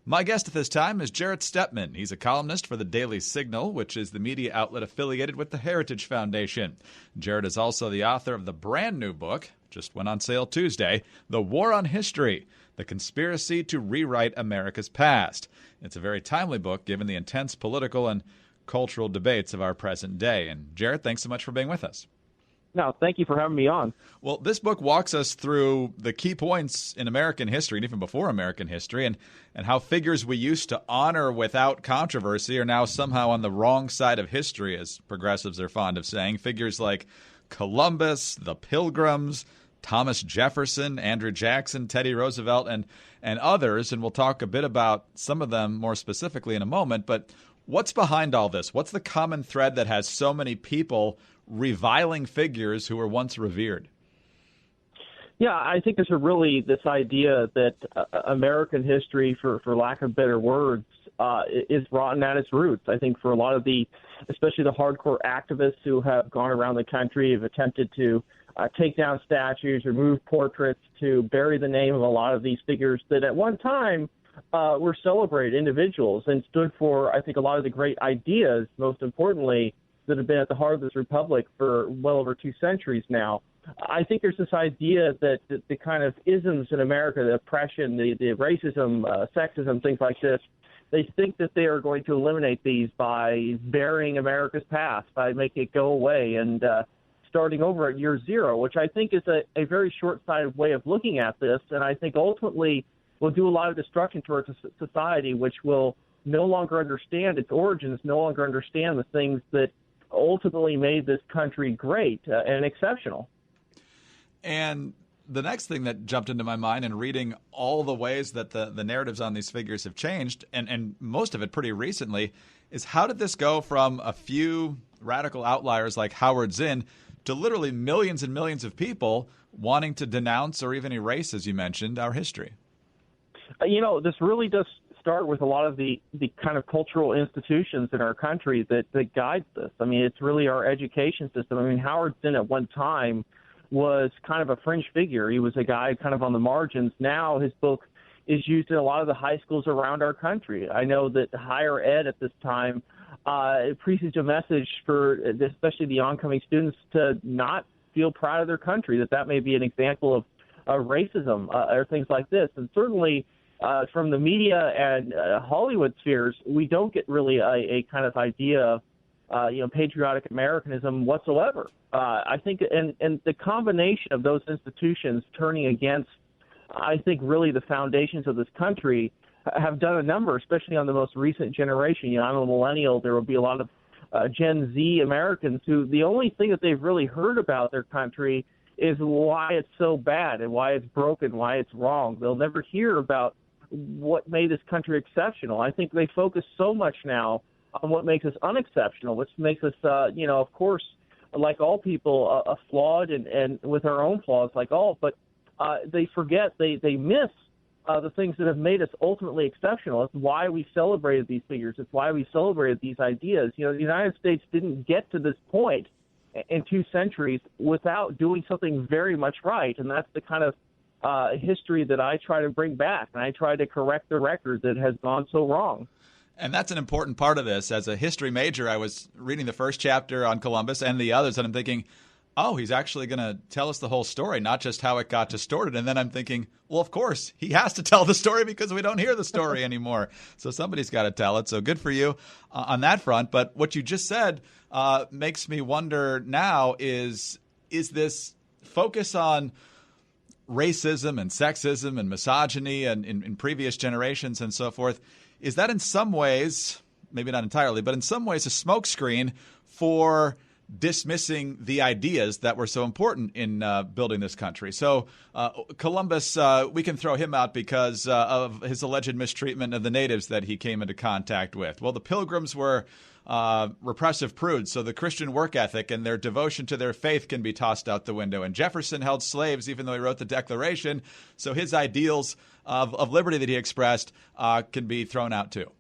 My guest at this time is Jarrett Stepman. He's a columnist for the Daily Signal, which is the media outlet affiliated with the Heritage Foundation. Jarrett is also the author of the brand new book, just went on sale Tuesday, The War on History, The Conspiracy to Rewrite America's Past. It's a very timely book given the intense political and cultural debates of our present day. And Jarrett, thanks so much for being with us. No, thank you for having me on. Well, this book walks us through the key points in American history, and even before American history, and how figures we used to honor without controversy are now somehow on the wrong side of history, as progressives are fond of saying. Figures like Columbus, the Pilgrims, Thomas Jefferson, Andrew Jackson, Teddy Roosevelt, and others, and we'll talk a bit about some of them more specifically in a moment. But what's behind all this? What's the common thread that has so many people reviling figures who were once revered? Yeah, I think there's this idea that American history, for lack of better words, is rotten at its roots. I think for a lot of especially the hardcore activists who have gone around the country, have attempted to take down statues, remove portraits, to bury the name of a lot of these figures that at one time were celebrated individuals and stood for, I think, a lot of the great ideas, most importantly, that have been at the heart of this republic for well over 2 centuries now. I think there's this idea that the kind of isms in America, the oppression, the racism, sexism, things like this, they think that they are going to eliminate these by burying America's past, by making it go away and starting over at year zero, which I think is a very short-sighted way of looking at this, and I think ultimately will do a lot of destruction to our society, which will no longer understand its origins, no longer understand the things that ultimately made this country great and exceptional. And the next thing that jumped into my mind in reading all the ways that the narratives on these figures have changed, and most of it pretty recently, is how did this go from a few radical outliers like Howard Zinn to literally millions and millions of people wanting to denounce or even erase, as you mentioned, our history? This really does start with a lot of the kind of cultural institutions in our country that guides this. I mean, it's really our education system. I mean, Howard Zinn at one time was kind of a fringe figure. He was a guy kind of on the margins. Now his book is used in a lot of the high schools around our country. I know that higher ed at this time preaches a message for especially the oncoming students to not feel proud of their country, that may be an example of racism or things like this. And certainly from the media and Hollywood spheres, we don't get really a kind of idea of patriotic Americanism whatsoever. I think, and the combination of those institutions turning against, I think, really the foundations of this country have done a number, especially on the most recent generation. I'm a millennial. There will be a lot of Gen Z Americans who the only thing that they've really heard about their country is why it's so bad and why it's broken, why it's wrong. They'll never hear about what made this country exceptional. I think they focus so much now on what makes us unexceptional, which makes us, of course, like all people, flawed and with our own flaws like all, but they forget, they miss the things that have made us ultimately exceptional. It's why we celebrated these figures. It's why we celebrated these ideas. The United States didn't get to this point in 2 centuries without doing something very much right, and that's the kind of history that I try to bring back, and I try to correct the record that has gone so wrong. And that's an important part of this. As a history major, I was reading the first chapter on Columbus and the others, and I'm thinking, oh, he's actually going to tell us the whole story, not just how it got distorted. And then I'm thinking, well, of course, he has to tell the story because we don't hear the story anymore. So somebody's got to tell it. So good for you on that front. But what you just said makes me wonder now is this focus on racism and sexism and misogyny and in previous generations and so forth, is that in some ways, maybe not entirely, but in some ways a smokescreen for dismissing the ideas that were so important in building this country? So Columbus, we can throw him out because of his alleged mistreatment of the natives that he came into contact with. Well, the Pilgrims were repressive prudes, so the Christian work ethic and their devotion to their faith can be tossed out the window. And Jefferson held slaves even though he wrote the Declaration, so his ideals of liberty that he expressed can be thrown out too.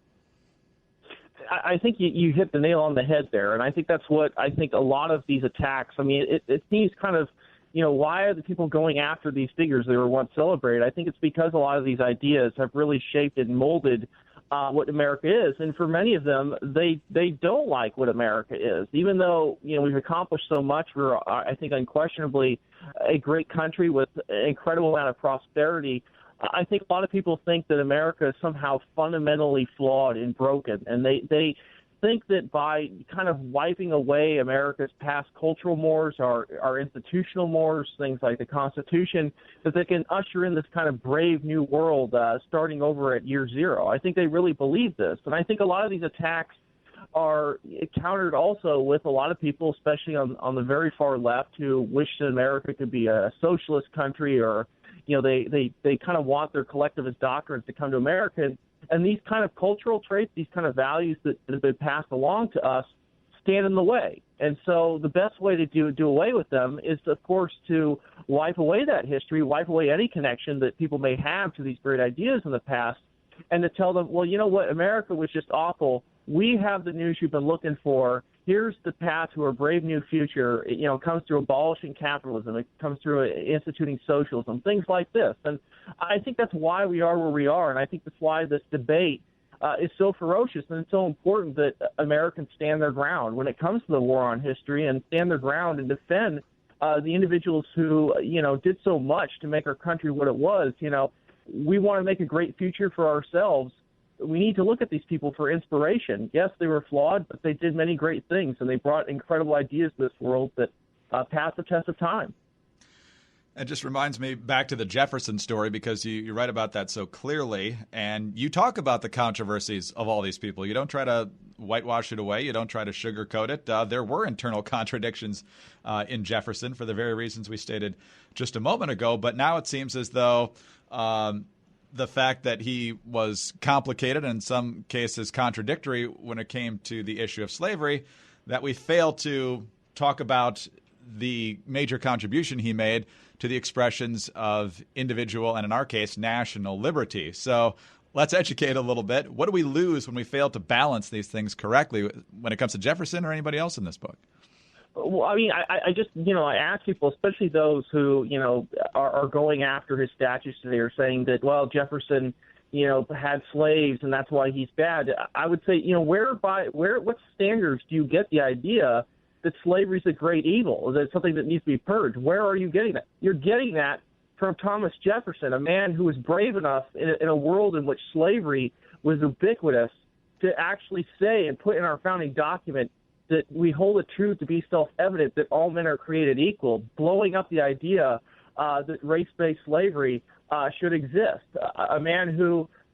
I think you hit the nail on the head there, and I think that's what I think a lot of these attacks, I mean, it seems kind of, why are the people going after these figures they were once celebrated? I think it's because a lot of these ideas have really shaped and molded what America is. And for many of them, they don't like what America is. Even though, we've accomplished so much, we're, I think, unquestionably a great country with an incredible amount of prosperity. I think a lot of people think that America is somehow fundamentally flawed and broken. And they think that by kind of wiping away America's past cultural mores, our institutional mores, things like the Constitution, that they can usher in this kind of brave new world starting over at year zero. I think they really believe this. And I think a lot of these attacks are countered also with a lot of people, especially on the very far left, who wish that America could be a socialist country, or they kind of want their collectivist doctrines to come to America. And these kind of cultural traits, these kind of values that have been passed along to us stand in the way. And so the best way to do away with them is, of course, to wipe away that history, wipe away any connection that people may have to these great ideas in the past, and to tell them, well, you know what, America was just awful. We have the news you've been looking for. Here's the path to a brave new future. It comes through abolishing capitalism. It comes through instituting socialism, things like this. And I think that's why we are where we are, and I think that's why this debate is so ferocious, and it's so important that Americans stand their ground when it comes to the war on history, and stand their ground and defend the individuals who, did so much to make our country what it was. We want to make a great future for ourselves. We need to look at these people for inspiration. Yes, they were flawed, but they did many great things, and they brought incredible ideas to this world that passed the test of time. It just reminds me back to the Jefferson story, because you write about that so clearly, and you talk about the controversies of all these people. You don't try to whitewash it away. You don't try to sugarcoat it. There were internal contradictions in Jefferson for the very reasons we stated just a moment ago, but now it seems as though the fact that he was complicated and in some cases contradictory when it came to the issue of slavery, that we fail to talk about the major contribution he made to the expressions of individual and, in our case, national liberty. So let's educate a little bit. What do we lose when we fail to balance these things correctly when it comes to Jefferson or anybody else in this book? Well, I mean, I just, I ask people, especially those who, are going after his statues today, or saying that, well, Jefferson, had slaves and that's why he's bad. I would say, what standards do you get the idea that slavery is a great evil, that it's something that needs to be purged? Where are you getting that? You're getting that from Thomas Jefferson, a man who was brave enough in a world in which slavery was ubiquitous to actually say and put in our founding document that we hold the truth to be self-evident, that all men are created equal, blowing up the idea that race-based slavery should exist. A man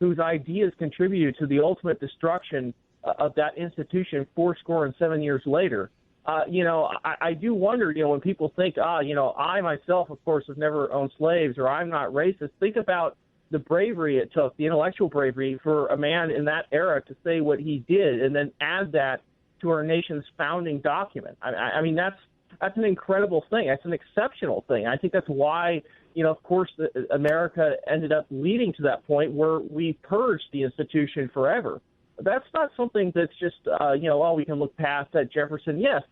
whose ideas contributed to the ultimate destruction of that institution 7 years later. I do wonder, when people think, I myself, of course, have never owned slaves, or I'm not racist. Think about the bravery it took, the intellectual bravery for a man in that era to say what he did, and then add that to our nation's founding document. I mean, that's an incredible thing. That's an exceptional thing. I think that's why, of course, America ended up leading to that point where we purged the institution forever. That's not something that's just, we can look past that. Jefferson. Yes,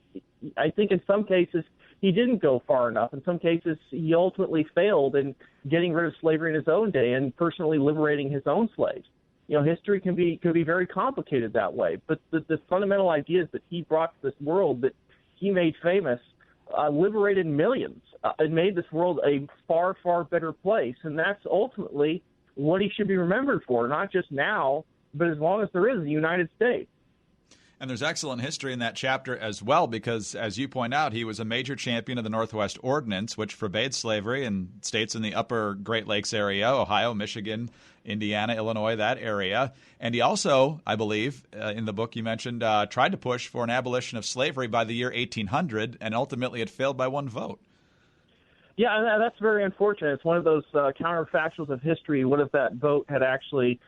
I think in some cases he didn't go far enough. In some cases he ultimately failed in getting rid of slavery in his own day and personally liberating his own slaves. History can be very complicated that way. But the fundamental ideas that he brought to this world, that he made famous, liberated millions and made this world a far, far better place. And that's ultimately what he should be remembered for, not just now, but as long as there is the United States. And there's excellent history in that chapter as well, because, as you point out, he was a major champion of the Northwest Ordinance, which forbade slavery in states in the upper Great Lakes area, Ohio, Michigan, Indiana, Illinois, that area. And he also, I believe, in the book you mentioned, tried to push for an abolition of slavery by the year 1800, and ultimately it failed by one vote. Yeah, and that's very unfortunate. It's one of those counterfactuals of history. What if that vote had actually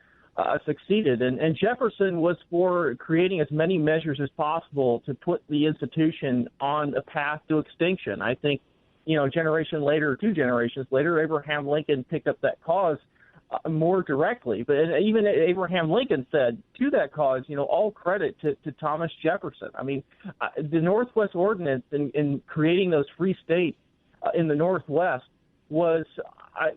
succeeded? And Jefferson was for creating as many measures as possible to put the institution on a path to extinction. I think, a generation later, 2 generations later, Abraham Lincoln picked up that cause more directly. But even Abraham Lincoln said to that cause, all credit to Thomas Jefferson. I mean, the Northwest Ordinance in creating those free states in the Northwest was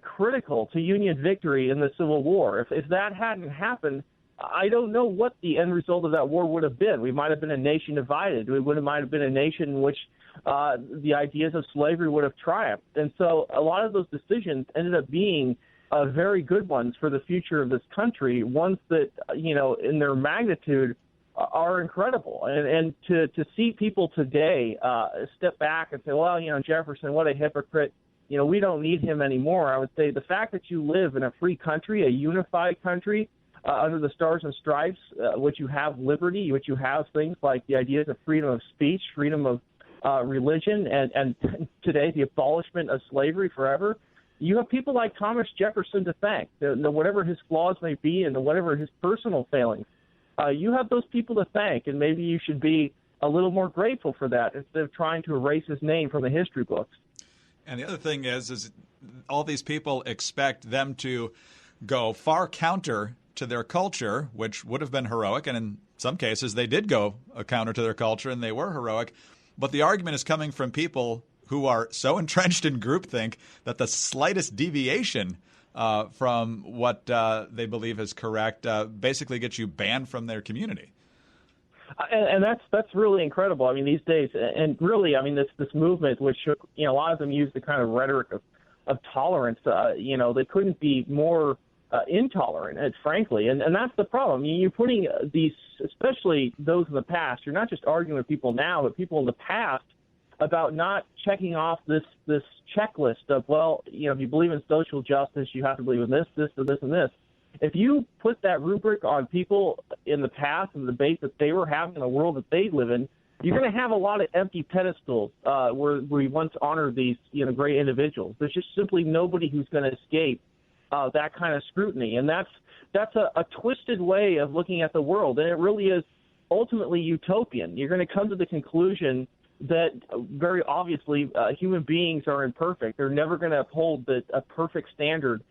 critical to Union victory in the Civil War. If that hadn't happened, I don't know what the end result of that war would have been. We might have been a nation divided. Might have been a nation in which the ideas of slavery would have triumphed. And so a lot of those decisions ended up being very good ones for the future of this country, ones that, in their magnitude are incredible. And to see people today step back and say, well, Jefferson, what a hypocrite. We don't need him anymore. I would say the fact that you live in a free country, a unified country, under the Stars and Stripes, which you have liberty, which you have things like the ideas of freedom of speech, freedom of religion, and today the abolishment of slavery forever. You have people like Thomas Jefferson to thank, whatever his flaws may be and whatever his personal failings. You have those people to thank, and maybe you should be a little more grateful for that instead of trying to erase his name from the history books. And the other thing is all these people expect them to go far counter to their culture, which would have been heroic, and in some cases they did go counter to their culture and they were heroic. But the argument is coming from people who are so entrenched in groupthink that the slightest deviation from what they believe is correct basically gets you banned from their community. And that's really incredible. I mean, these days, and really, I mean, this movement, which a lot of them use the kind of rhetoric of tolerance. They couldn't be more intolerant, frankly, and that's the problem. You're putting these, especially those in the past. You're not just arguing with people now, but people in the past about not checking off this checklist of, well, if you believe in social justice, you have to believe in this, and this. If you put that rubric on people in the past and the debate that they were having in the world that they live in, you're going to have a lot of empty pedestals where we once honored these great individuals. There's just simply nobody who's going to escape that kind of scrutiny, and that's a twisted way of looking at the world, and it really is ultimately utopian. You're going to come to the conclusion that very obviously human beings are imperfect. They're never going to uphold a perfect standard,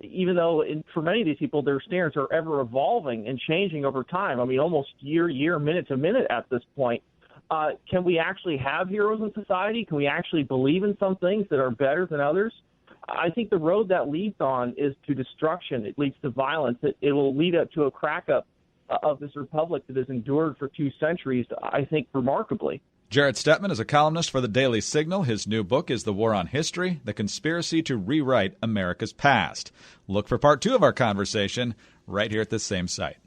even though for many of these people, their standards are ever evolving and changing over time. I mean, almost year, minute to minute at this point. Can we actually have heroes in society? Can we actually believe in some things that are better than others? I think the road that leads on is to destruction. It leads to violence. It will lead up to a crack-up of this republic that has endured for 2 centuries, I think, remarkably. Jarrett Stepman is a columnist for the Daily Signal. His new book is The War on History, The Conspiracy to Rewrite America's Past. Look for part 2 of our conversation right here at this same site.